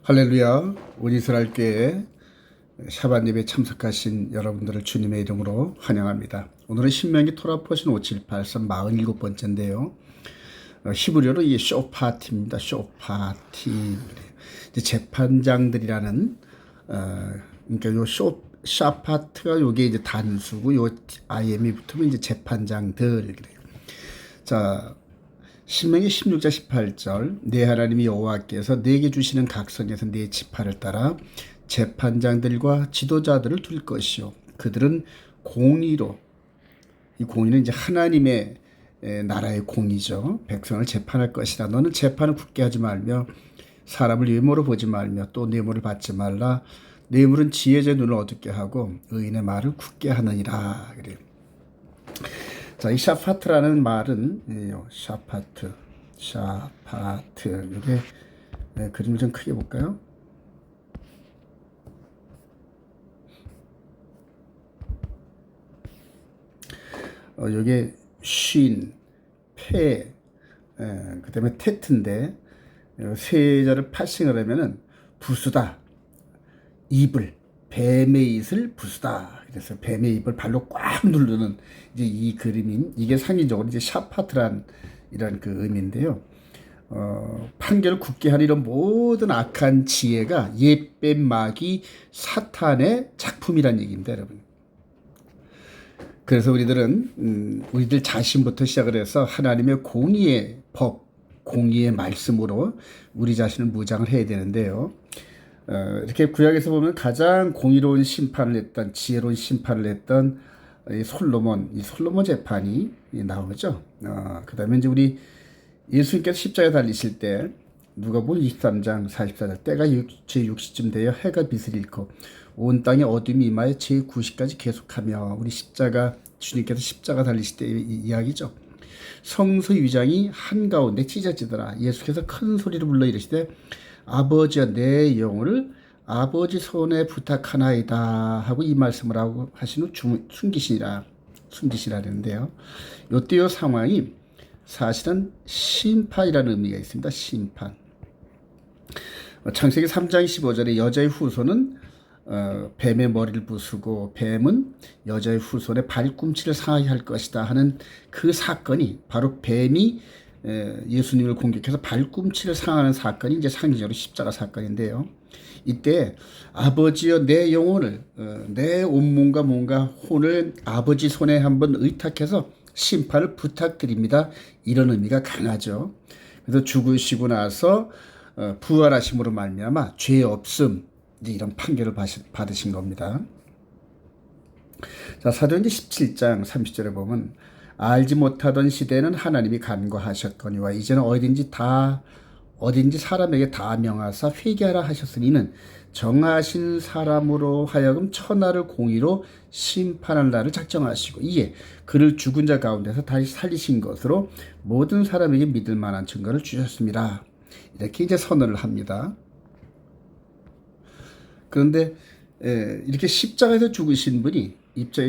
할렐루야. 온 이스라엘 교회 샤bat 예배에 참석하신 여러분들을 주님의 이름으로 환영합니다. 오늘은 신명기 토라 포션 5783 47번째인데요. 히브리어로 이 쇼파티입니다. 쇼파티. 이제 재판장들이라는 그러니까 요 샤파트가 요게 이제 단수고 요 IM이 붙으면 이제 재판장들 그래요. 자, 신명기 16장 18절 내 하나님이 여호와께서 내게 주시는 각성에서 내 지파를 따라 재판장들과 지도자들을 둘 것이요 그들은 공의로, 이 공의는 이제 하나님의 나라의 공의죠. 백성을 재판할 것이다. 너는 재판을 굳게 하지 말며 사람을 외모로 보지 말며 또 뇌물을 받지 말라. 뇌물은 지혜자의 눈을 어둡게 하고 의인의 말을 굳게 하느니라. 그래요. 자, 이 샤파트라는 말은 샤파트. 이게 그림을 좀 크게 볼까요? 이게 쉰, 패, 그 다음에 테트인데 세자를 파싱을 하면은 부수다, 입을, 뱀의 입을 부수다. 그래서 뱀의 입을 발로 꽉 누르는 이제 이 그림인 이게 상징적으로 이제 샤파트란 이런 그 의미인데요. 판결을 굳게 하는 이런 모든 악한 지혜가 옛뱀 마귀 사탄의 작품이란 얘기입니다, 여러분. 그래서 우리들은 우리들 자신부터 시작을 해서 하나님의 공의의 법, 공의의 말씀으로 우리 자신을 무장을 해야 되는데요. 이렇게 구약에서 보면 가장 공의로운 심판을 했던, 지혜로운 심판을 했던 이 솔로몬 재판이 나오죠. 그 다음에 이제 우리 예수님께서 십자가에 달리실 때 누가복음 23장 44절 때가 제60쯤 되어 해가 빛을 잃고 온 땅에 어둠이 임하여 제90까지 계속하며 우리 주님께서 십자가 달리실 때 이야기죠. 성소 위장이 한가운데 찢어지더라. 예수께서 큰 소리를 불러 이르시되 아버지여 내 영혼을 아버지 손에 부탁하나이다 하고 이 말씀을 하고 하신 후 숨기시라는데요. 요때 요 상황이 사실은 심판이라는 의미가 있습니다. 심판. 창세기 3장 15절에 여자의 후손은 뱀의 머리를 부수고 뱀은 여자의 후손의 발꿈치를 상하게 할 것이다 하는 그 사건이 바로 뱀이 예수님을 공격해서 발꿈치를 상하는 사건이 이제 상징적으로 십자가 사건인데요. 이때 아버지여 내 영혼을 내 온몸과 몸과 혼을 아버지 손에 한번 의탁해서 심판을 부탁드립니다. 이런 의미가 강하죠. 그래서 죽으시고 나서 부활하심으로 말미암아 죄 없음 이런 판결을 받으신 겁니다. 자, 사도행전 17장 30절에 보면 알지 못하던 시대에는 하나님이 간과하셨거니와 이제는 어딘지 사람에게 다 명하사 회개하라 하셨으니는 정하신 사람으로 하여금 천하를 공의로 심판할 날을 작정하시고 이에 그를 죽은 자 가운데서 다시 살리신 것으로 모든 사람에게 믿을 만한 증거를 주셨습니다. 이렇게 이제 선언을 합니다. 그런데 이렇게 십자가에서 죽으신 분이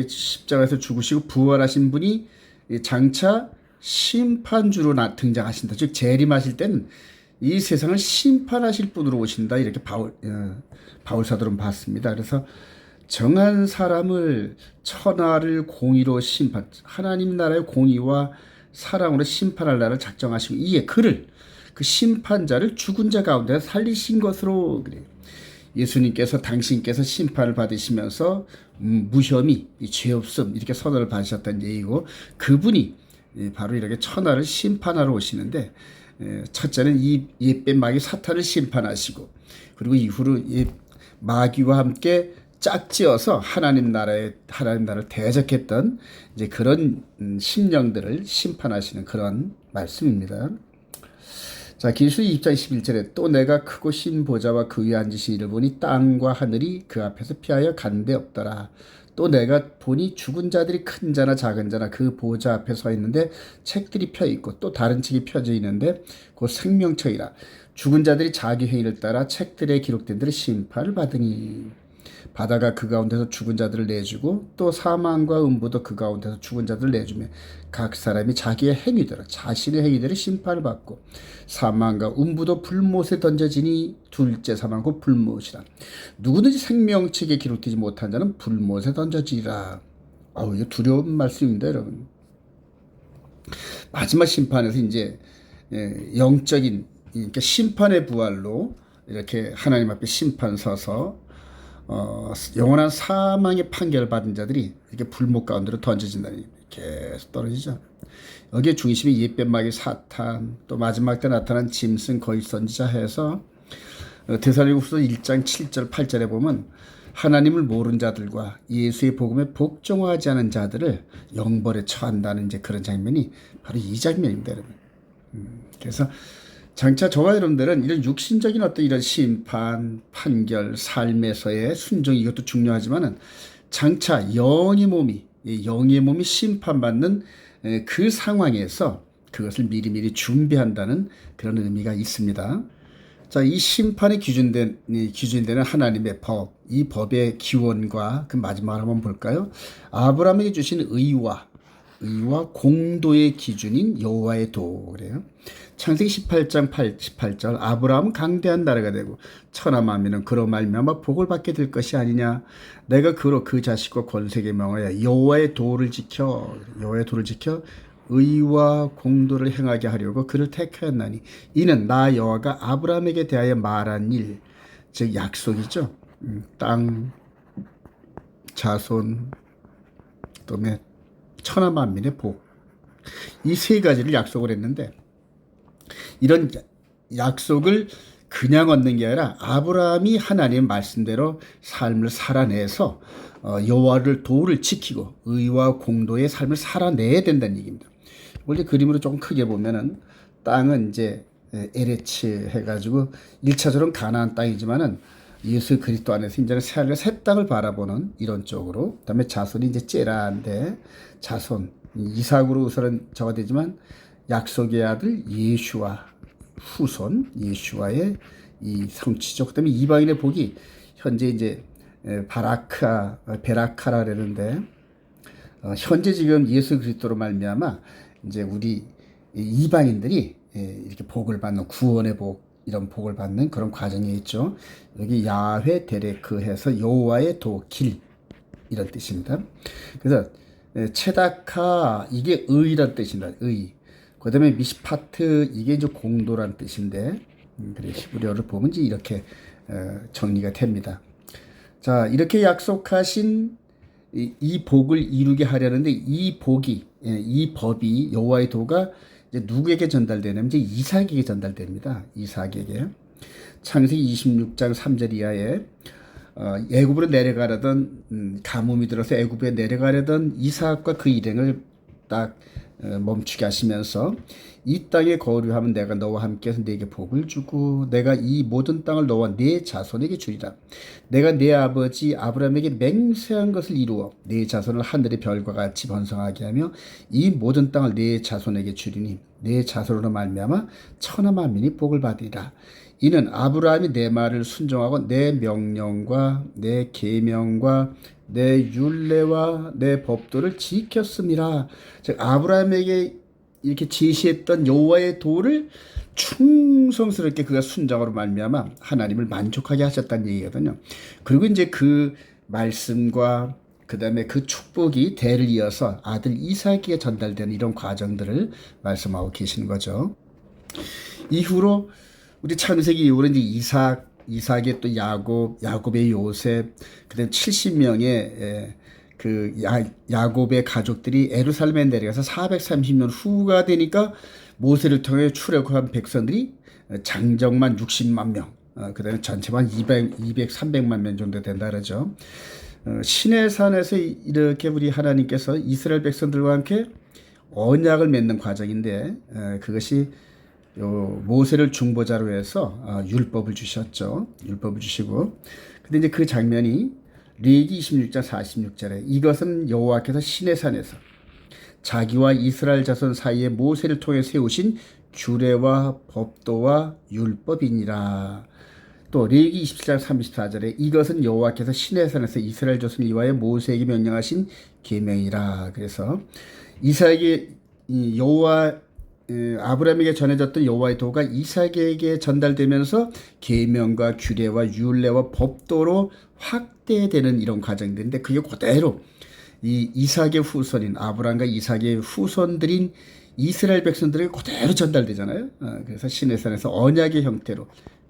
십자가에서 죽으시고 부활하신 분이 장차 심판주로 등장하신다. 즉 재림하실 때는 이 세상을 심판하실 분으로 오신다. 이렇게 바울 사도는 봤습니다. 그래서 정한 사람을 천하를 공의로 하나님 나라의 공의와 사랑으로 심판할 날을 작정하시고 이에 그 심판자를 죽은 자 가운데 살리신 것으로 그래요. 예수님께서 당신께서 심판을 받으시면서 무혐의, 죄 없음 이렇게 선언을 받으셨다는 얘기고 그분이 바로 이렇게 천하를 심판하러 오시는데 첫째는 이 옛뱀 마귀 사탄을 심판하시고 그리고 이후로 이 마귀와 함께 짝지어서 하나님 나라를 대적했던 이제 그런 심령들을 심판하시는 그런 말씀입니다. 자, 기술이 2장 21절에 또 내가 크고 신 보좌와 그 위에 앉으신 이를 보니 땅과 하늘이 그 앞에서 피하여 간데 없더라. 또 내가 보니 죽은 자들이 큰 자나 작은 자나 그 보좌 앞에 서 있는데 책들이 펴 있고 또 다른 책이 펴져 있는데 곧 생명책이라. 죽은 자들이 자기 행위를 따라 책들에 기록된 대로 심판을 받으니. 바다가 그 가운데서 죽은 자들을 내주고 또 사망과 음부도 그 가운데서 죽은 자들을 내주며 각 사람이 자기의 행위대로 자신의 행위대로 심판을 받고 사망과 음부도 불못에 던져지니 둘째 사망과 불못이라. 누구든지 생명책에 기록되지 못한 자는 불못에 던져지리라. 이거 두려운 말씀입니다, 여러분. 마지막 심판에서 이제 영적인 그러니까 심판의 부활로 이렇게 하나님 앞에 심판 서서 영원한 사망의 판결을 받은 자들이 이렇게 불못 가운데로 던져진다니 계속 떨어지죠. 여기에 중심이 옛뱀마귀 사탄, 또 마지막 때 나타난 짐승 거짓 선지자 해서 데살로니가후서 1장 7절 8절에 보면 하나님을 모르는 자들과 예수의 복음에 복종하지 않은 자들을 영벌에 처한다는 이제 그런 장면이 바로 이 장면입니다, 여러분. 그래서 장차 저와 여러분들은 이런 육신적인 어떤 이런 심판, 판결, 삶에서의 순종 이것도 중요하지만은 장차 영의 몸이 심판받는 그 상황에서 그것을 미리미리 준비한다는 그런 의미가 있습니다. 자, 이 심판의 기준이 되는 하나님의 법, 이 법의 기원과 그 마지막을 한번 볼까요? 아브라함에게 주신 의와 공도의 기준인 여호와의 도 그래요. 창세기 18장 18절 아브라함은 강대한 나라가 되고 천하 만민은 그로 말미암아 복을 받게 될 것이 아니냐. 내가 그로 그 자식과 권세에게 명하여 여호와의 도를 지켜 의와 공도를 행하게 하려고 그를 택하였나니 이는 나 여호와가 아브라함에게 대하여 말한 일, 즉 약속이죠. 땅, 자손, 그다음에 천하 만민의 복, 이 세 가지를 약속을 했는데 이런 약속을 그냥 얻는 게 아니라 아브라함이 하나님의 말씀대로 삶을 살아내서 여호와를 도를 지키고 의와 공도의 삶을 살아내야 된다는 얘기입니다. 원래 그림으로 조금 크게 보면은 땅은 이제 에레츠 해가지고 1차적으로는 가나안 땅이지만은 예수 그리스도 안에서 이제는 새 땅을 바라보는 이런 쪽으로. 그다음에 자손이 이제 째라인데 자손 이삭으로 우선은 저가 되지만 약속의 아들 예슈와 후손 예슈와의 이 성취죠. 그다음에 이방인의 복이 현재 이제 베라카라 그러는데 현재 지금 예수 그리스도로 말미암아 이제 우리 이방인들이 이렇게 복을 받는 구원의 복 이런 복을 받는 그런 과정이 있죠. 여기 야훼 데레크 해서 여호와의 도 길 이런 뜻입니다. 그래서 체다카 이게 의란 뜻입니다. 의. 그다음에 미시파트 이게 이제 공도란 뜻인데 그래 히브리어를 보면 이제 이렇게 정리가 됩니다. 자, 이렇게 약속하신 이 복을 이루게 하려는데 이 법이 여호와의 도가 이제 누구에게 전달되냐면 이제 이삭에게 전달됩니다. 이삭에게. 창세기 26장 3절 이하에 애굽으로 내려가려던 가뭄이 들어서 애굽에 내려가려던 이삭과 그 일행을 딱 멈추게 하시면서 이 땅에 거류하면 내가 너와 함께해서 네게 복을 주고 내가 이 모든 땅을 너와 네 자손에게 주리라. 내가 네 아버지 아브라함에게 맹세한 것을 이루어 네 자손을 하늘의 별과 같이 번성하게 하며 이 모든 땅을 네 자손에게 주리니 네 자손으로 말미암아 천하 만민이 복을 받으리라. 이는 아브라함이 내 말을 순종하고 내 명령과 내 계명과 내 율례와 내 법도를 지켰음이라. 즉 아브라함에게 이렇게 제시했던 여호와의 도를 충성스럽게 그가 순종으로 말미암아 하나님을 만족하게 하셨다는 얘기거든요. 그리고 이제 그 말씀과 그다음에 그 축복이 대를 이어서 아들 이삭에게 전달되는 이런 과정들을 말씀하고 계시는 거죠. 이후로 우리 창세기 이후로 이제 이삭의 또 야곱의 요셉, 그다음 70명의 그 야곱의 가족들이 예루살렘에 내려가서 430년 후가 되니까 모세를 통해 출애굽한 백성들이 장정만 60만 명, 그다음에 전체만 300만 명 정도 된다 그러죠. 시내산에서 이렇게 우리 하나님께서 이스라엘 백성들과 함께 언약을 맺는 과정인데 그것이 모세를 중보자로 해서 율법을 주셨죠. 율법을 주시고 근데 이제 그 장면이 레위기 26장 46절에 이것은 여호와께서 시내산에서 자기와 이스라엘 자손 사이에 모세를 통해 세우신 규례와 법도와 율법이니라. 또 레위기 27장 34절에 이것은 여호와께서 시내산에서 이스라엘 자손을 위하여 모세에게 명령하신 계명이라. 그래서 이삭에게 여호와 아브라함에게 전해졌던 여호와의 도가 이삭에게 전달되면서 계명과 규례와 율례와 법도로 확대되는 이런 과정들인데 그게 그대로 이 이삭의 후손인 아브라함과 이삭의 후손들인 이스라엘 백성들에게 그대로 전달되잖아요. 그래서 시내산에서 언약의 형태로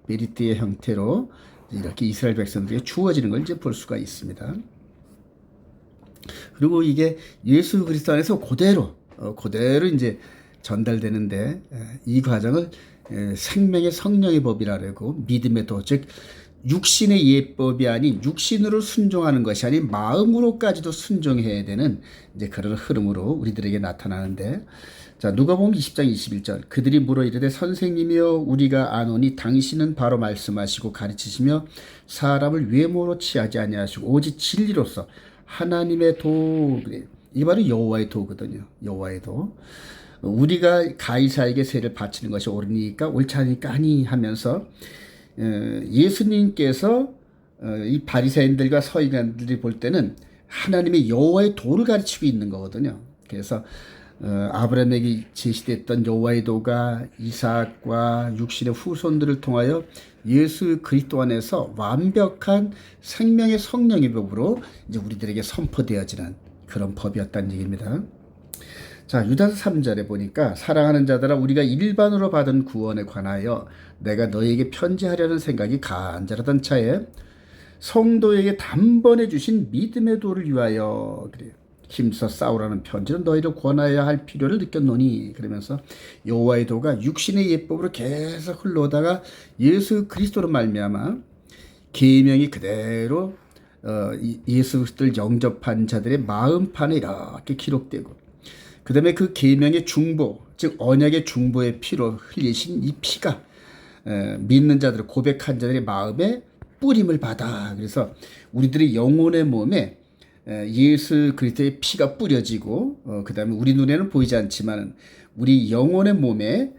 메리트의 형태로 이렇게 이스라엘 백성들에게 주어지는 걸 이제 볼 수가 있습니다. 그리고 이게 예수 그리스도 안에서 그대로 이제 전달되는데 이 과정을 생명의 성령의 법이라 그러고 믿음의 도, 즉 육신의 예법이 아닌 육신으로 순종하는 것이 아닌 마음으로까지도 순종해야 되는 이제 그런 흐름으로 우리들에게 나타나는데, 자 누가복음 20장 21절 그들이 물어 이르되 선생님이여 우리가 아노니 당신은 바로 말씀하시고 가르치시며 사람을 외모로 취하지 아니하시고 오직 진리로서 하나님의 도. 이게 바로 여호와의 도거든요. 여호와의 도. 우리가 가이사에게 세를 바치는 것이 옳으니까 옳지 않으니까 아니 하면서 예수님께서 이 바리새인들과 서기관들이 볼 때는 하나님의 여호와의 도를 가르치고 있는 거거든요. 그래서 아브라함에게 제시됐던 여호와의 도가 이삭과 육신의 후손들을 통하여 예수 그리스도 안에서 완벽한 생명의 성령의 법으로 이제 우리들에게 선포되어지는 그런 법이었다는 얘기입니다. 자, 유다서 3절에 보니까 사랑하는 자들아 우리가 일반으로 받은 구원에 관하여 내가 너에게 편지하려는 생각이 간절하던 차에 성도에게 단번에 주신 믿음의 도를 위하여 그래요. 힘써 싸우라는 편지는 너희를 권하여야 할 필요를 느꼈노니. 그러면서 여호와의 도가 육신의 예법으로 계속 흘러오다가 예수 그리스도로 말미암아 계명이 그대로 예수 그리스도를 영접한 자들의 마음판에 이렇게 기록되고, 그 다음에 그 계명의 중보, 즉 언약의 중보의 피로 흘리신 이 피가 믿는 자들, 고백한 자들의 마음에 뿌림을 받아. 그래서 우리들의 영혼의 몸에 예수 그리스도의 피가 뿌려지고, 그 다음에 우리 눈에는 보이지 않지만 우리 영혼의 몸에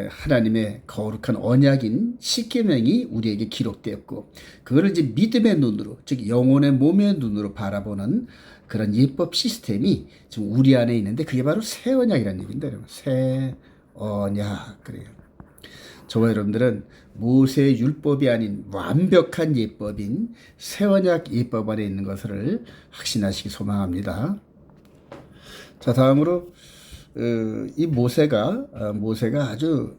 하나님의 거룩한 언약인 십계명이 우리에게 기록되었고, 그거를 이제 믿음의 눈으로, 즉 영혼의 몸의 눈으로 바라보는 그런 예법 시스템이 지금 우리 안에 있는데 그게 바로 새 언약이라는 얘기인데, 새 언약. 그래요. 저와 여러분들은 모세의 율법이 아닌 완벽한 예법인 새 언약 예법 안에 있는 것을 확신하시기 소망합니다. 자, 다음으로 이 모세가 아주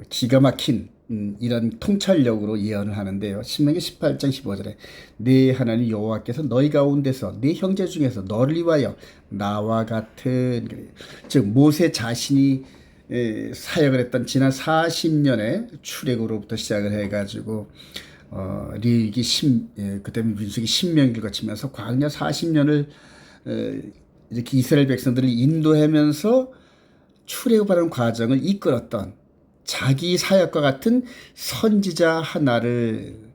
기가 막힌 이런 통찰력으로 예언을 하는데요. 신명기 18장 15절에 네 하나님 여호와께서 너희 가운데서 네 형제 중에서 너를 위하여 나와 같은, 즉 모세 자신이 사역을 했던 지난 40년의 출애굽으로부터 시작을 해가지고 레위기 그다음에 민수기 신명기를 거치면서 광야 40년을 이렇게 이스라엘 백성들을 인도하면서 출애굽하는 과정을 이끌었던 자기 사역과 같은 선지자 하나를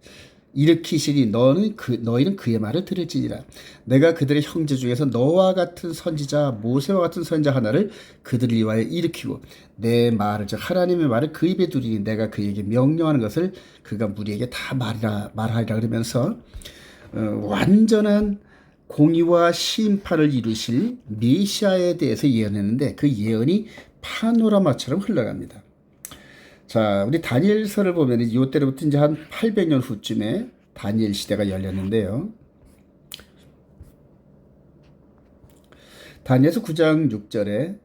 일으키시니 너희는 그의 말을 들을지니라. 내가 그들의 형제 중에서 너와 같은 선지자 모세와 같은 선지자 하나를 그들을 위하여 일으키고 내 말을, 즉 하나님의 말을 그 입에 두리니 내가 그에게 명령하는 것을 그가 무리에게 다 말하리라. 그러면서 완전한 공의와 심판을 이루실 메시아에 대해서 예언했는데 그 예언이 파노라마처럼 흘러갑니다. 자, 우리 다니엘서를 보면 이때로부터 이제 한 800년 후쯤에 다니엘 시대가 열렸는데요. 다니엘서 9장 6절에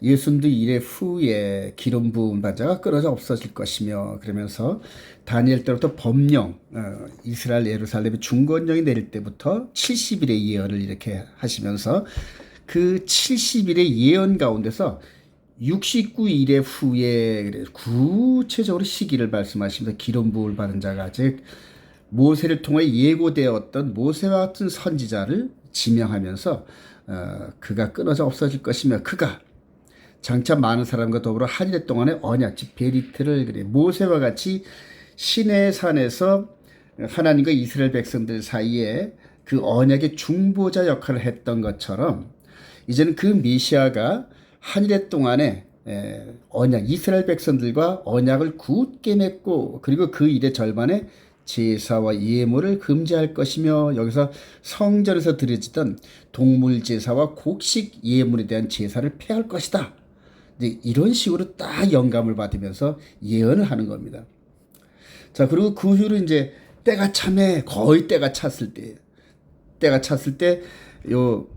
예순도 이래 후에 기름 부은 바자가 끊어져 없어질 것이며, 그러면서 다니엘 때부터 법령, 이스라엘 예루살렘의 중건령이 내릴 때부터 70일의 예언을 이렇게 하시면서 그 70일의 예언 가운데서 69일의 후에 구체적으로 시기를 말씀하시면서 기름 부을 받은 자가, 즉 모세를 통해 예고되었던 모세와 같은 선지자를 지명하면서 그가 끊어져 없어질 것이며 그가 장차 많은 사람과 더불어 한 해 동안의 언약, 즉 베리트를 모세와 같이 시내 산에서 하나님과 이스라엘 백성들 사이에 그 언약의 중보자 역할을 했던 것처럼 이제는 그 메시아가 한 해 동안에 언약 이스라엘 백성들과 언약을 굳게 맺고 그리고 그 일의 절반에 제사와 예물을 금지할 것이며 여기서 성전에서 드려지던 동물 제사와 곡식 예물에 대한 제사를 폐할 것이다. 이제 이런 식으로 딱 영감을 받으면서 예언을 하는 겁니다. 자, 그리고 그 후로 이제 때가 참에 거의 때가 찼을 때 요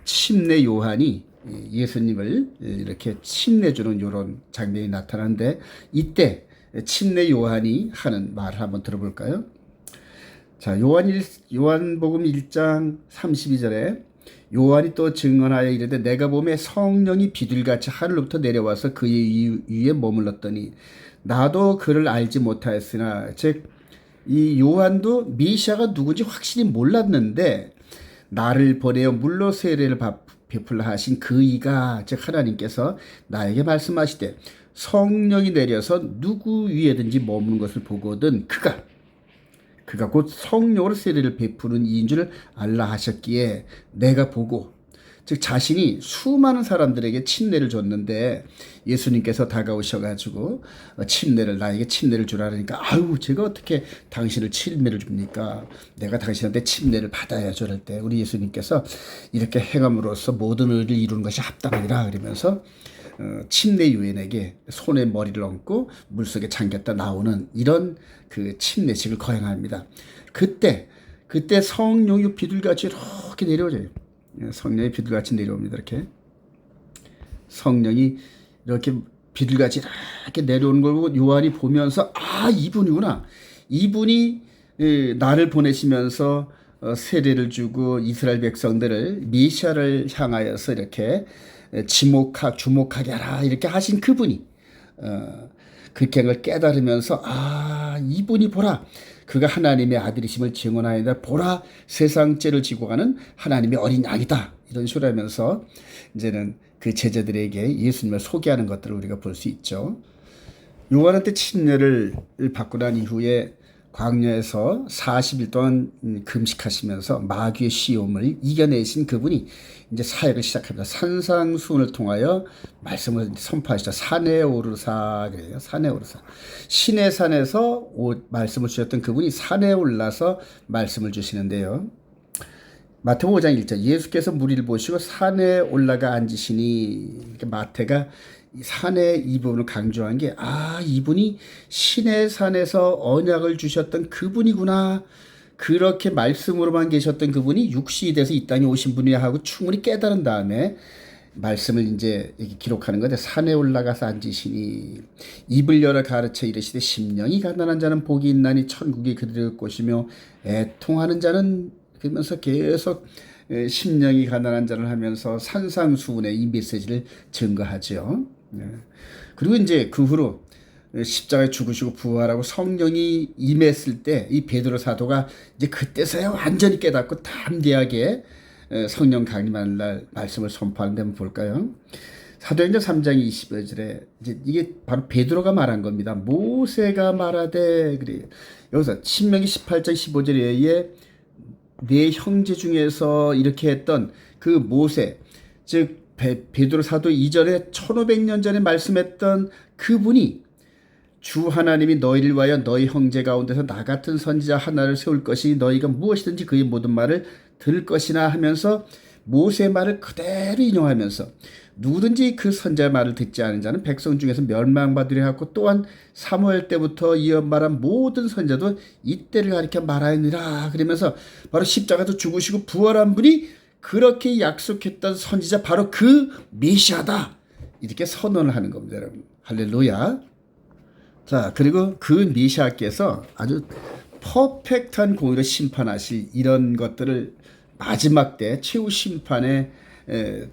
침례 요한이 예수님을 이렇게 침례주는 이런 장면이 나타나는데 이때 침례 요한이 하는 말을 한번 들어볼까요? 자, 요한복음 1장 32절에 요한이 또 증언하여 이르되 내가 보매 성령이 비둘기같이 하늘로부터 내려와서 그의 위에 머물렀더니 나도 그를 알지 못하였으나 즉 이 요한도 메시아가 누군지 확실히 몰랐는데 나를 보내어 물로 세례를 베풀라 하신 그 이가 즉 하나님께서 나에게 말씀하시되 성령이 내려서 누구 위에든지 머무는 것을 보거든 그가 곧 성령으로 세례를 베푸는 이인 줄 알라 하셨기에 내가 보고 즉 자신이 수많은 사람들에게 침례를 줬는데 예수님께서 다가오셔가지고 나에게 침례를 주라 그러니까 아유 제가 어떻게 당신을 침례를 줍니까? 내가 당신한테 침례를 받아야죠. 그럴 때 우리 예수님께서 이렇게 행함으로써 모든 의를 이루는 것이 합당하니라 그러면서 침례 요인에게 손에 머리를 얹고 물속에 잠겼다 나오는 이런 그 침례식을 거행합니다. 그때 성령이 비둘기같이 이렇게 내려오죠. 성령이 비둘기같이 내려옵니다. 이렇게 성령이 이렇게 비둘기같이 이렇게 내려오는 걸 보고 요한이 보면서 아 이분이구나. 이분이 나를 보내시면서 세례를 주고 이스라엘 백성들을 메시아를 향하여서 이렇게 주목하게 하라 이렇게 하신 그분이 그렇게 한 걸 깨달으면서 아 이분이 보라 그가 하나님의 아들이심을 증언하였다 보라 세상 죄를 지고 가는 하나님의 어린 양이다 이런 식으로 하면서 이제는 그 제자들에게 예수님을 소개하는 것들을 우리가 볼 수 있죠. 요한한테 침례를 받고 난 이후에 광야에서 40일 동안 금식하시면서 마귀의 시험을 이겨내신 그분이 이제 사역을 시작합니다. 산상수훈을 통하여 말씀을 선포하시죠. 산에 오르사 그래요. 산에 오르사. 신의 산에서 말씀을 주셨던 그분이 산에 올라서 말씀을 주시는데요. 마태복음 5장 1절 예수께서 무리를 보시고 산에 올라가 앉으시니 이렇게 마태가 산의 이 부분을 강조한 게 이분이 신의 산에서 언약을 주셨던 그분이구나. 그렇게 말씀으로만 계셨던 그분이 육신이 돼서 이 땅에 오신 분이야 하고 충분히 깨달은 다음에 말씀을 이제 기록하는 건데 산에 올라가서 앉으시니 입을 열어 가르쳐 이르시되 심령이 가난한 자는 복이 있나니 천국이 그들의 것이며 애통하는 자는 그러면서 계속 심령이 가난한 자를 하면서 산상수훈의 이 메시지를 증거하죠. 그리고 이제 그 후로 십자가에 죽으시고 부활하고 성령이 임했을 때 이 베드로 사도가 이제 그때서야 완전히 깨닫고 담대하게 성령 강림하는 날 말씀을 선포하는 데 한번 볼까요? 사도행전 3장 25절에 이제 이게 바로 베드로가 말한 겁니다. 모세가 말하되 그래요. 여기서 신명기 18장 15절에 의해 내 형제 중에서 이렇게 했던 그 모세 즉 베드로 사도 이전에 1500년 전에 말씀했던 그분이 주 하나님이 너희를 위하여 너희 형제 가운데서 나 같은 선지자 하나를 세울 것이 너희가 무엇이든지 그의 모든 말을 들을 것이나 하면서 모세의 말을 그대로 인용하면서 누구든지 그 선지자의 말을 듣지 않은 자는 백성 중에서 멸망받으려 하고 또한 사무엘 때부터 이어 말한 모든 선지자도 이때를 가리켜 말하느니라 그러면서 바로 십자가에서 죽으시고 부활한 분이 그렇게 약속했던 선지자 바로 그 메시아다 이렇게 선언을 하는 겁니다. 여러분 할렐루야. 자 그리고 그 메시아께서 아주 퍼펙트한 공의로 심판하실 이런 것들을 마지막 때 최후 심판의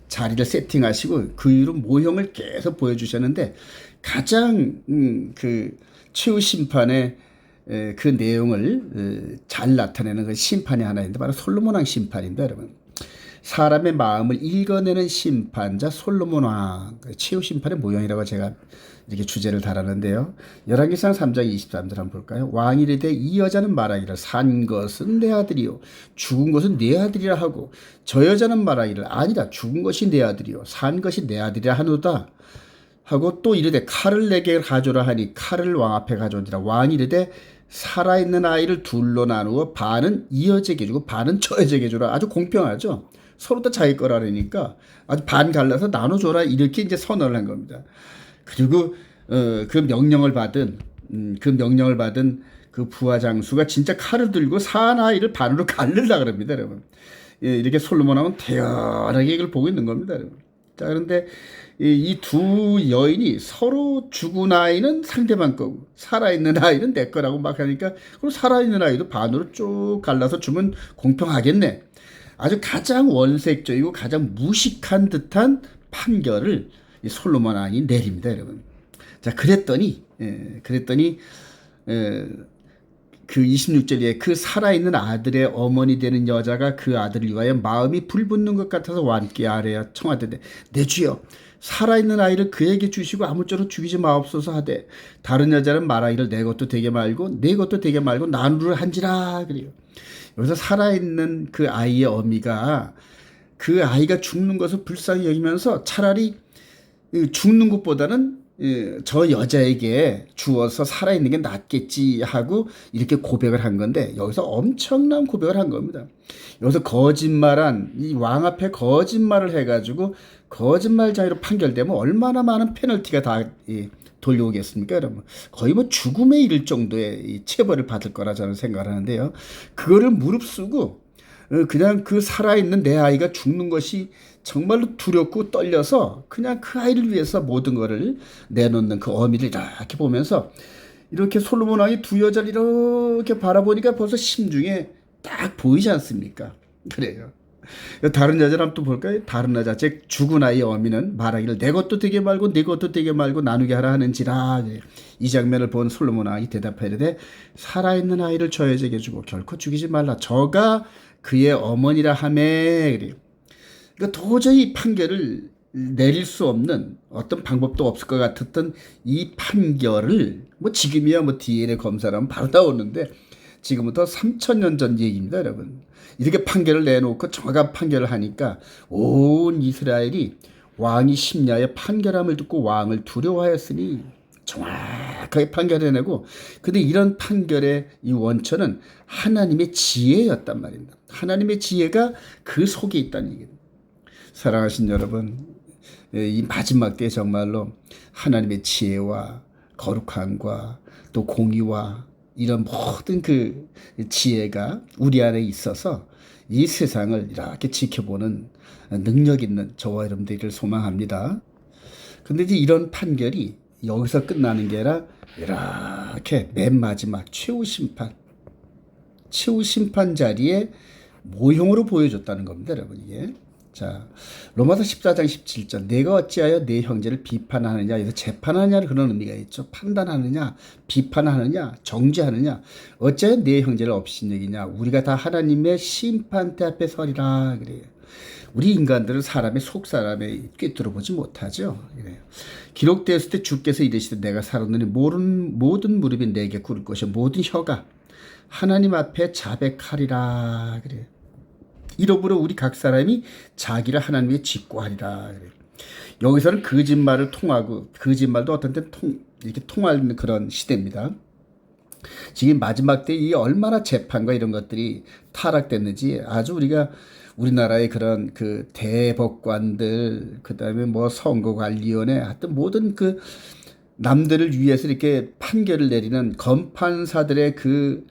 자리를 세팅하시고 그 이후로 모형을 계속 보여주셨는데 가장 그 최후 심판의 그 내용을 잘 나타내는 그 심판이 하나 있는데 바로 솔로몬 왕 심판입니다. 여러분 사람의 마음을 읽어내는 심판자 솔로몬 왕 최후 심판의 모형이라고 제가 이렇게 주제를 달았는데요. 열왕기상 3장 23절 한번 볼까요? 왕이 이르되 이 여자는 말하기를 산 것은 내 아들이요 죽은 것은 내 아들이라 하고 저 여자는 말하기를 아니다 죽은 것이 내 아들이요 산 것이 내 아들이라 하노다. 하고 또 이르되 칼을 내게 가져라 하니 칼을 왕 앞에 가져오니라. 왕이 이르되 살아있는 아이를 둘로 나누어 반은 이 여자에게 주고 반은 저 여자에게 주라. 아주 공평하죠. 서로 다 자기 거라니까 아주 반 갈라서 나눠줘라 이렇게 이제 선언을 한 겁니다. 그리고 그 명령을 받은 그 부하 장수가 진짜 칼을 들고 산 아이를 반으로 갈르려 그럽니다, 여러분. 예, 이렇게 솔로몬하고는 대연하게 이걸 보고 있는 겁니다, 여러분. 자, 그런데 이 두 여인이 서로 죽은 아이는 상대방 거고 살아있는 아이는 내 거라고 막 하니까 그럼 살아있는 아이도 반으로 쭉 갈라서 주면 공평하겠네. 아주 가장 원색적이고 가장 무식한 듯한 판결을 이 솔로몬 왕이 내립니다, 여러분. 자, 그랬더니 그 26절에 그 살아있는 아들의 어머니 되는 여자가 그 아들을 위하여 마음이 불붙는 것 같아서 왕께 아뢰어 청하되 내 주여 살아있는 아이를 그에게 주시고 아무쪼록 죽이지 마옵소서 하되 다른 여자는 말하기를 내 것도 되게 말고 내 것도 되게 말고 나누를 한지라 그래요. 여기서 살아있는 그 아이의 어미가 그 아이가 죽는 것을 불쌍히 여기면서 차라리 죽는 것보다는 저 여자에게 주어서 살아있는 게 낫겠지 하고 이렇게 고백을 한 건데 여기서 엄청난 고백을 한 겁니다. 여기서 이 왕 앞에 거짓말을 해가지고 거짓말자위로 판결되면 얼마나 많은 페널티가 다 돌려오겠습니까, 여러분? 거의 뭐 죽음에 이를 정도의 체벌을 받을 거라 저는 생각을 하는데요. 그거를 무릅쓰고 그냥 그 살아있는 내 아이가 죽는 것이 정말로 두렵고 떨려서 그냥 그 아이를 위해서 모든 것을 내놓는 그 어미를 이렇게 보면서 이렇게 솔로몬 왕이 두 여자를 이렇게 바라보니까 벌써 심중에 딱 보이지 않습니까? 그래요. 다른 여자를 한번 또 볼까요? 다른 여자, 즉 죽은 아이의 어미는 말하기를 내 것도 되게 말고 내 것도 되게 말고 나누게 하라 하는지라. 이 장면을 본 솔로몬 왕이 대답하이르되 살아있는 아이를 저 여자에게 주고 결코 죽이지 말라. 저가 그의 어머니라 하매. 그래요. 그러니까 도저히 판결을 내릴 수 없는 어떤 방법도 없을 것 같았던 이 판결을 뭐 지금이야 뭐 DNA 검사라면 바로 나오는데 지금부터 3,000년 전 얘기입니다, 여러분. 이렇게 판결을 내놓고 정확한 판결을 하니까 온 이스라엘이 왕이 심야에 판결함을 듣고 왕을 두려워하였으니 정확하게 판결해내고 근데 이런 판결의 이 원천은 하나님의 지혜였단 말입니다. 하나님의 지혜가 그 속에 있다는 얘기입니다. 사랑하신 여러분, 이 마지막 때 정말로 하나님의 지혜와 거룩함과 또 공의와 이런 모든 그 지혜가 우리 안에 있어서 이 세상을 이렇게 지켜보는 능력 있는 저와 여러분들을 소망합니다. 근데 이제 이런 판결이 여기서 끝나는 게 아니라 이렇게 맨 마지막 최후 심판 자리에 모형으로 보여줬다는 겁니다, 여러분. 이게. 자, 로마서 14장 17절 내가 어찌하여 내 형제를 비판하느냐, 여기서 재판하느냐 그런 의미가 있죠. 판단하느냐, 비판하느냐, 정죄하느냐, 어찌하여 내 형제를 업신여기냐, 우리가 다 하나님의 심판대 앞에 서리라 그래요. 우리 인간들은 사람의 속 사람에 꿰뚫어보지 못하죠. 그래요. 기록되었을 때 주께서 이르시되 내가 살았느니 모든 무릎이 내게 꿇을 것이요 모든 혀가 하나님 앞에 자백하리라 그래요. 이러므로 우리 각 사람이 자기를 하나님께 직고하리라. 여기서는 거짓말을 통하고 거짓말도 어떤 때는 이렇게 통하는 그런 시대입니다. 지금 마지막 때 이 얼마나 재판과 이런 것들이 타락됐는지 아주 우리나라의 그런 그 대법관들 그다음에 뭐 선거관리위원회 하여튼 모든 그 남들을 위해서 이렇게 판결을 내리는 검판사들의 그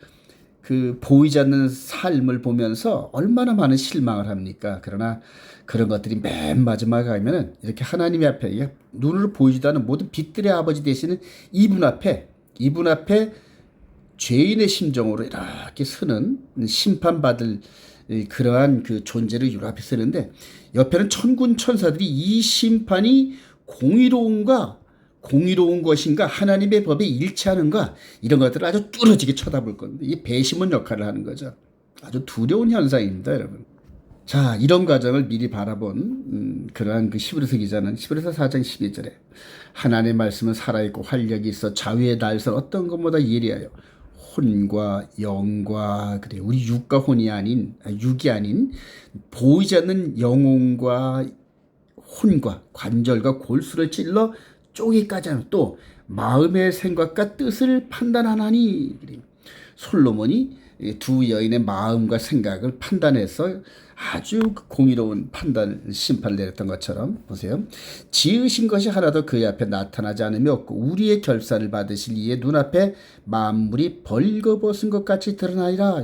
보이지 않는 삶을 보면서 얼마나 많은 실망을 합니까? 그러나 그런 것들이 맨 마지막에 가면은 이렇게 하나님 앞에 눈으로 보이지도 않는 모든 빛들의 아버지 되시는 이분 앞에 죄인의 심정으로 이렇게 서는 심판받을 그러한 그 존재를 이 앞에 쓰는데 옆에는 천군 천사들이 이 심판이 공의로운 것인가 하나님의 법에 일치하는가 이런 것들을 아주 뚫어지게 쳐다볼 건데 이 배심원 역할을 하는 거죠. 아주 두려운 현상입니다, 여러분. 자, 이런 과정을 미리 바라본 그러한 그 히브리서 기자는 히브리서 4장 12절에 하나님의 말씀은 살아있고 활력이 있어 자위의 날선 어떤 것보다 예리하여 혼과 영과 그래 우리 육이 아닌 보이지 않는 영혼과 혼과 관절과 골수를 찔러 쪼개까지 하면 또 마음의 생각과 뜻을 판단하나니. 솔로몬이 두 여인의 마음과 생각을 판단해서 아주 공의로운 심판을 내렸던 것처럼 보세요. 지으신 것이 하나도 그의 앞에 나타나지 않으며 없고 우리의 결산을 받으실 이의 눈앞에 만물이 벌거벗은 것 같이 드러나리라.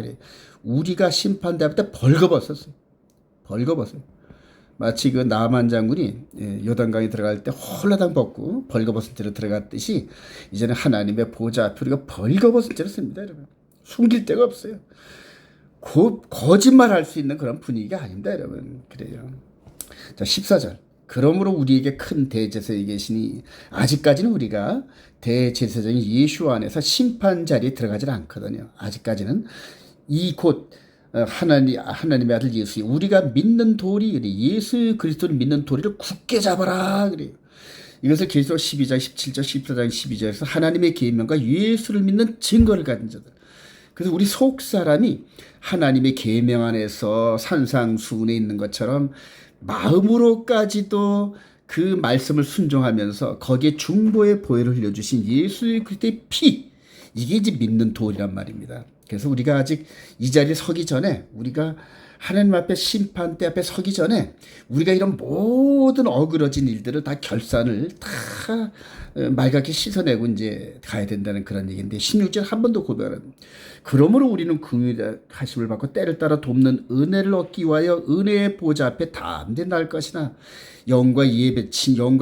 우리가 심판대할 때 벌거벗었어요. 벌거벗어요. 마치 그 나만 장군이 요단강에 들어갈 때 홀라당 벗고 벌거벗은 채로 들어갔듯이 이제는 하나님의 보좌 앞에 우리가 벌거벗은 채로 씁니다, 여러분. 숨길 데가 없어요. 거짓말할 수 있는 그런 분위기가 아닙니다, 여러분. 그래요. 자, 14절. 그러므로 우리에게 큰 대제사장이 계시니 아직까지는 우리가 대제사장인 예수 안에서 심판 자리에 들어가질 않거든요. 아직까지는 이 곧 하나님의 아들 예수, 우리가 믿는 도리, 예수 그리스도를 믿는 도리를 굳게 잡아라 그래요. 이것을 계시록 12장 17절 14장 12절에서 하나님의 계명과 예수를 믿는 증거를 가진 자들. 그래서 우리 속 사람이 하나님의 계명 안에서 산상수훈에 있는 것처럼 마음으로까지도 그 말씀을 순종하면서 거기에 중보의 보혈을 흘려주신 예수 그리스도의 피, 이게 이제 믿는 도리란 말입니다. 그래서 우리가 아직 이 자리에 서기 전에, 우리가 하나님 앞에 심판대 앞에 서기 전에 우리가 이런 모든 어그러진 일들을 다 결산을 다 말갛게 씻어내고 이제 가야 된다는 그런 얘기인데 16절 한 번 더 고백하는. 그러므로 우리는 긍휼하심을 받고 때를 따라 돕는 은혜를 얻기 위하여 은혜의 보좌 앞에 담대 날 것이나 영과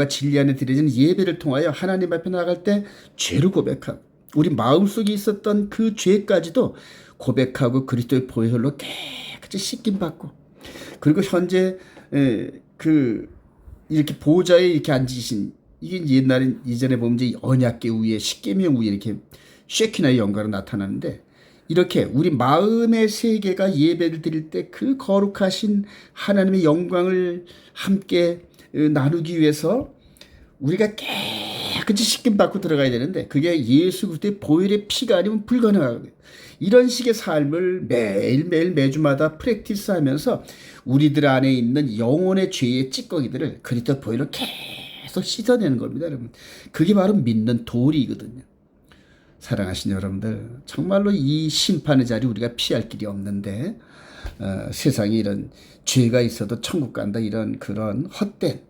진리 안에 드려진 예배를 통하여 하나님 앞에 나갈 때 죄를 고백하고 우리 마음속에 있었던 그 죄까지도 고백하고 그리스도의 보혈로 깨끗이 씻김 받고, 그리고 현재 이렇게 보좌에 이렇게 앉으신, 이게 옛날에 이전에 보면 이제 언약궤 위에 십계명 위에 이렇게 쉐키나의 영광으로 나타나는데, 이렇게 우리 마음의 세계가 예배를 드릴 때 그 거룩하신 하나님의 영광을 함께 나누기 위해서 우리가 깨끗이 씻김 받고 들어가야 되는데, 그게 예수 그리스도의 보혈의 피가 아니면 불가능하거든요. 이런 식의 삶을 매일매일 매주마다 프랙티스하면서 우리들 안에 있는 영혼의 죄의 찌꺼기들을 그리스도 보혈로 계속 씻어내는 겁니다, 여러분. 그게 바로 믿는 도리거든요. 사랑하신 여러분들, 정말로 이 심판의 자리 우리가 피할 길이 없는데 세상에 이런 죄가 있어도 천국 간다, 이런 그런 헛된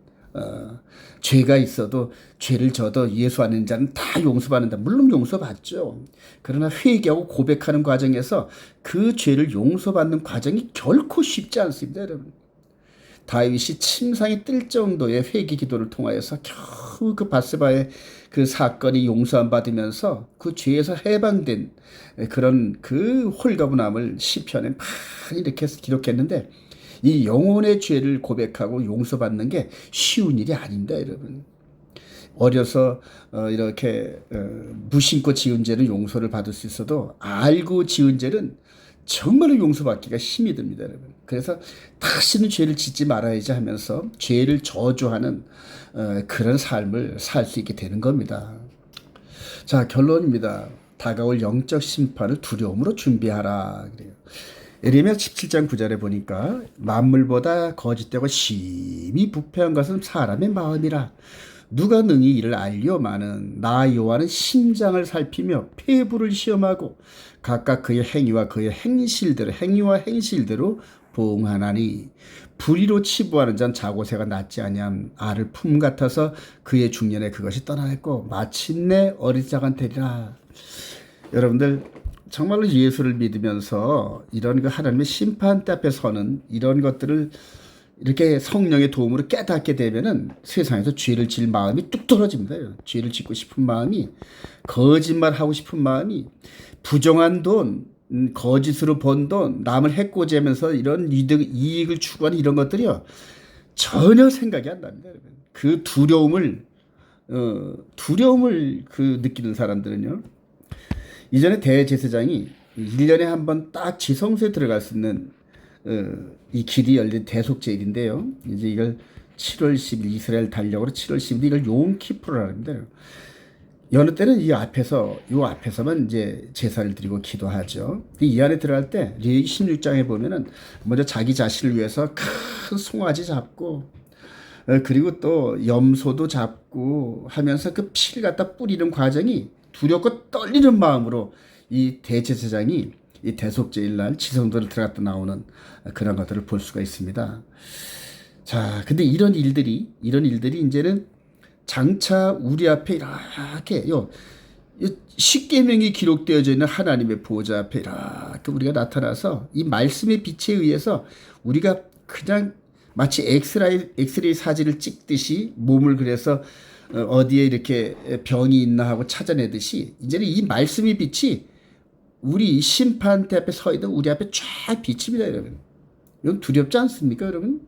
죄가 있어도 죄를 져도 예수 안에 있는 자는 다 용서받는다. 물론 용서받죠. 그러나 회개하고 고백하는 과정에서 그 죄를 용서받는 과정이 결코 쉽지 않습니다, 여러분. 다윗이 침상에 뜰 정도의 회개 기도를 통하여서 겨우 그 바세바의 그 사건이 용서 안 받으면서 그 죄에서 해방된 그런 그 홀가분함을 시편에 많이 이렇게 기록했는데, 이 영혼의 죄를 고백하고 용서받는 게 쉬운 일이 아닙니다, 여러분. 어려서 이렇게 무심코 지은 죄는 용서를 받을 수 있어도 알고 지은 죄는 정말로 용서받기가 힘이 듭니다, 여러분. 그래서 다시는 죄를 짓지 말아야지 하면서 죄를 저주하는 그런 삶을 살 수 있게 되는 겁니다. 자, 결론입니다. 다가올 영적 심판을 두려움으로 준비하라 그래요. 예레미야 17장 9절에 보니까 만물보다 거짓되고 심히 부패한 것은 사람의 마음이라. 누가 능히 이를 알려마는 나 여호와는 심장을 살피며 폐부를 시험하고 각각 그의 행위와 행실대로 보응하나니. 불의로 치부하는 자는 자고새가 낫지 아니함. 알을 품 같아서 그의 중년에 그것이 떠나겠고 마침내 어리자간 되리라. 여러분들, 정말로 예수를 믿으면서 이런 그 하나님의 심판대 앞에 서는 이런 것들을 이렇게 성령의 도움으로 깨닫게 되면은 세상에서 죄를 질 마음이 뚝 떨어집니다. 죄를 짓고 싶은 마음이, 거짓말하고 싶은 마음이, 부정한 돈, 거짓으로 번 돈, 남을 해코지하면서 이런 이익을 추구하는 이런 것들이요, 전혀 생각이 안 납니다, 여러분. 그 두려움을 느끼는 사람들은요, 이전에 대제사장이 1년에 한 번 딱 지성소에 들어갈 수 있는 이 길이 열린 대속제일인데요. 이제 이걸 7월 10일 이스라엘 달력으로 7월 10일 이걸 용키푸르라 합니다. 여느 때는 요 앞에서만 이제 제사를 드리고 기도하죠. 이 안에 들어갈 때 레위기 16장에 보면은 먼저 자기 자신을 위해서 큰 송아지 잡고 그리고 또 염소도 잡고 하면서 그 피를 갖다 뿌리는 과정이 두렵고 떨리는 마음으로 이 대제사장이 이 대속죄일 날 지성소를 들어갔다 나오는 그런 것들을 볼 수가 있습니다. 자, 근데 이런 일들이 이제는 장차 우리 앞에 이렇게 십계명이 기록되어져 있는 하나님의 보좌 앞에 이렇게 우리가 나타나서 이 말씀의 빛에 의해서 우리가 그냥 마치 엑스레이 사진을 찍듯이 몸을 그래서 어디에 이렇게 병이 있나 하고 찾아내듯이 이제는 이 말씀의 빛이 우리 심판대 앞에 서 있는 우리 앞에 쫙 비칩니다, 여러분. 이건 두렵지 않습니까, 여러분?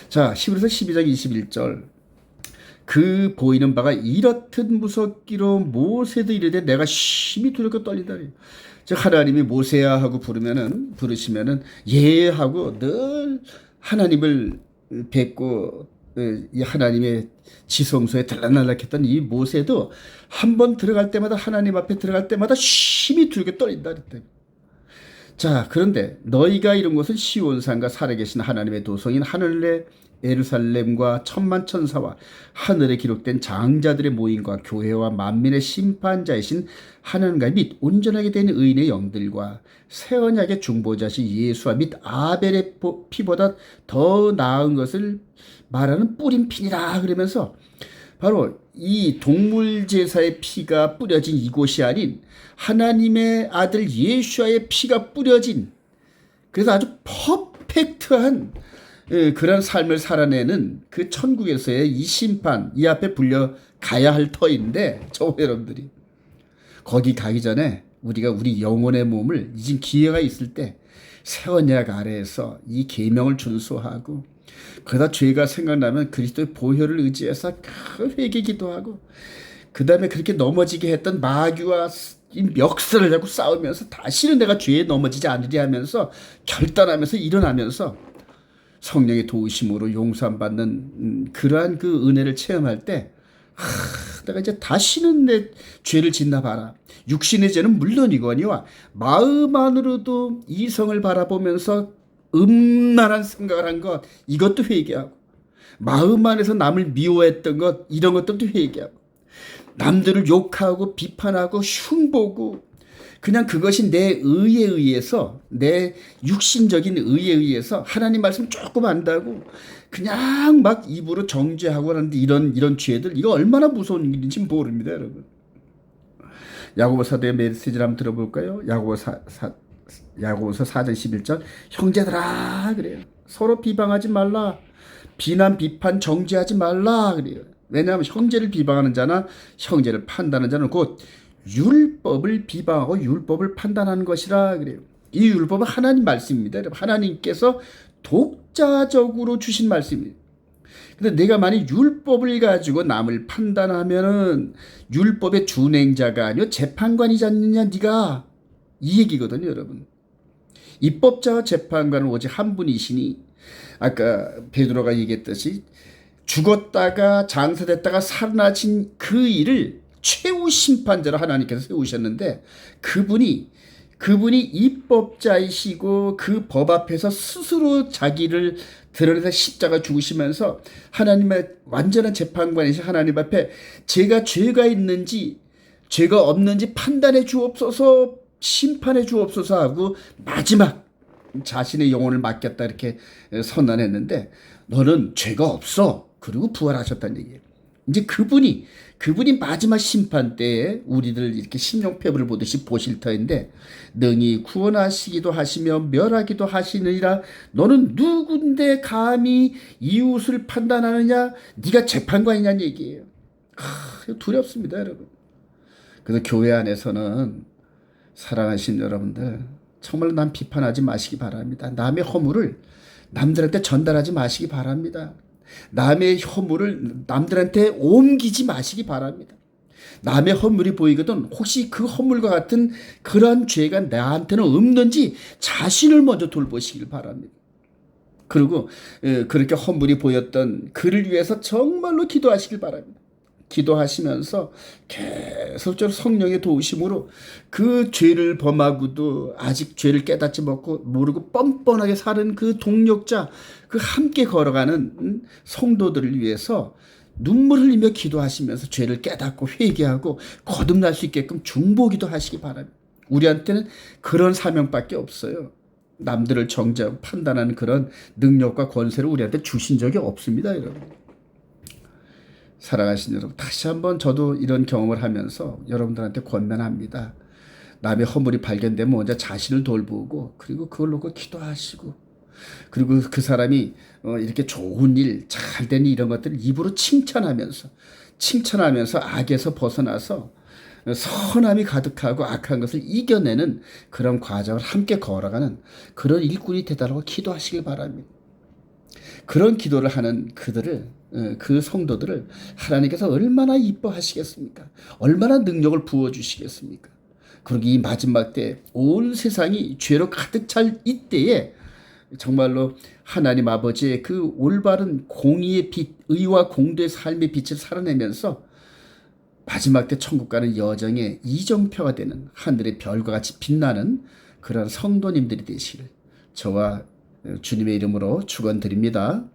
자, 히브리서 12장 21절. 그 보이는 바가 이렇듯 무섭기로 모세도 이르되 내가 심히 두렵고 떨린다. 즉 하나님이 모세야 하고 부르시면은 예 하고 늘 하나님을 뵙고 이 하나님의 지성소에 들락날락했던 이 모세도 한 번 들어갈 때마다 하나님 앞에 들어갈 때마다 심히 두렵게 떨린다 그랬대. 자, 그런데 너희가 이룬 것은 시온산과 살아계신 하나님의 도성인 하늘의 예루살렘과 천만 천사와 하늘에 기록된 장자들의 모임과 교회와 만민의 심판자이신 하나님과 및 온전하게 된 의인의 영들과 새 언약의 중보자신 예수와 및 아벨의 피보다 더 나은 것을 말하는 뿌린 피니라 그러면서 바로 이 동물 제사의 피가 뿌려진 이곳이 아닌 하나님의 아들 예수와의 피가 뿌려진, 그래서 아주 퍼펙트한 그런 삶을 살아내는 그 천국에서의 이 심판, 이 앞에 불려가야 할 터인데, 저 여러분들이 거기 가기 전에 우리가 우리 영혼의 몸을 이제 기회가 있을 때 새 언약 아래에서 이 계명을 준수하고, 그러다 죄가 생각나면 그리스도의 보혈을 의지해서 그 회개 기도하고, 그 다음에 그렇게 넘어지게 했던 마귀와 이 멱살을 잡고 싸우면서 다시는 내가 죄에 넘어지지 않으리 하면서 결단하면서 일어나면서 성령의 도우심으로 용서받는 그러한 그 은혜를 체험할 때, 내가 이제 다시는 내 죄를 짓나 봐라. 육신의 죄는 물론이거니와 마음 안으로도 이성을 바라보면서 음란한 생각을 한 것, 이것도 회개하고, 마음 안에서 남을 미워했던 것, 이런 것들도 회개하고, 남들을 욕하고 비판하고 흉보고, 그냥 그것이 내 의에 의해서, 내 육신적인 의에 의해서 하나님 말씀 조금 안다고 그냥 막 입으로 정죄하고 하는데, 이런 죄들, 이거 얼마나 무서운 일인지 모릅니다, 여러분. 야고보 사도의 메시지를 한번 들어볼까요? 야고보서 4장 11절. 형제들아 그래요. 서로 비방하지 말라. 비난 비판 정죄하지 말라 그래요. 왜냐하면 형제를 비방하는 자나 형제를 판단하는 자는 곧 율법을 비방하고 율법을 판단하는 것이라 그래요. 이 율법은 하나님 말씀입니다. 하나님께서 독자적으로 주신 말씀입니다. 근데 내가 만약 율법을 가지고 남을 판단하면은 율법의 준행자가 아니요 재판관이지 않느냐 네가, 이 얘기거든요, 여러분. 입법자와 재판관은 오직 한 분이시니, 아까 베드로가 얘기했듯이 죽었다가 장사됐다가 살아나신 그 일을 최후 심판자로 하나님께서 세우셨는데, 그분이 입법자이시고 그 법 앞에서 스스로 자기를 드러내서 십자가 죽으시면서 하나님의 완전한 재판관이신 하나님 앞에 제가 죄가 있는지 죄가 없는지 판단해 주옵소서, 심판해 주옵소서 하고 마지막 자신의 영혼을 맡겼다 이렇게 선언했는데, 너는 죄가 없어. 그리고 부활하셨다는 얘기예요. 이제 그분이 마지막 심판 때에 우리들 이렇게 심령패부를 보듯이 보실 터인데, 능히 구원하시기도 하시며 멸하기도 하시느니라. 너는 누군데 감히 이웃을 판단하느냐? 네가 재판관이냐는 얘기예요. 두렵습니다, 여러분. 그래서 교회 안에서는 사랑하신 여러분들, 정말 남 비판하지 마시기 바랍니다. 남의 허물을 남들한테 전달하지 마시기 바랍니다. 남의 허물을 남들한테 옮기지 마시기 바랍니다. 남의 허물이 보이거든 혹시 그 허물과 같은 그런 죄가 나한테는 없는지 자신을 먼저 돌보시길 바랍니다. 그리고 그렇게 허물이 보였던 그를 위해서 정말로 기도하시길 바랍니다. 기도하시면서 계속적으로 성령의 도우심으로 그 죄를 범하고도 아직 죄를 깨닫지 모르고 뻔뻔하게 사는 그 동력자, 그 함께 걸어가는 성도들을 위해서 눈물 흘리며 기도하시면서 죄를 깨닫고 회개하고 거듭날 수 있게끔 중보기도 하시기 바랍니다. 우리한테는 그런 사명밖에 없어요. 남들을 정죄하고 판단하는 그런 능력과 권세를 우리한테 주신 적이 없습니다, 여러분. 사랑하신 여러분, 다시 한번 저도 이런 경험을 하면서 여러분들한테 권면합니다. 남의 허물이 발견되면 먼저 자신을 돌보고, 그리고 그걸 놓고 기도하시고, 그리고 그 사람이 이렇게 좋은 일, 잘 된 이런 것들을 입으로 칭찬하면서 악에서 벗어나서 선함이 가득하고 악한 것을 이겨내는 그런 과정을 함께 걸어가는 그런 일꾼이 되달라고 기도하시길 바랍니다. 그런 기도를 하는 그 성도들을 하나님께서 얼마나 이뻐하시겠습니까? 얼마나 능력을 부어주시겠습니까? 그리고 이 마지막 때 온 세상이 죄로 가득 찰 이때에 정말로 하나님 아버지의 그 올바른 공의의 빛, 의와 공도의 삶의 빛을 살아내면서 마지막 때 천국 가는 여정의 이정표가 되는 하늘의 별과 같이 빛나는 그런 성도님들이 되시기를 저와 주님의 이름으로 축원드립니다.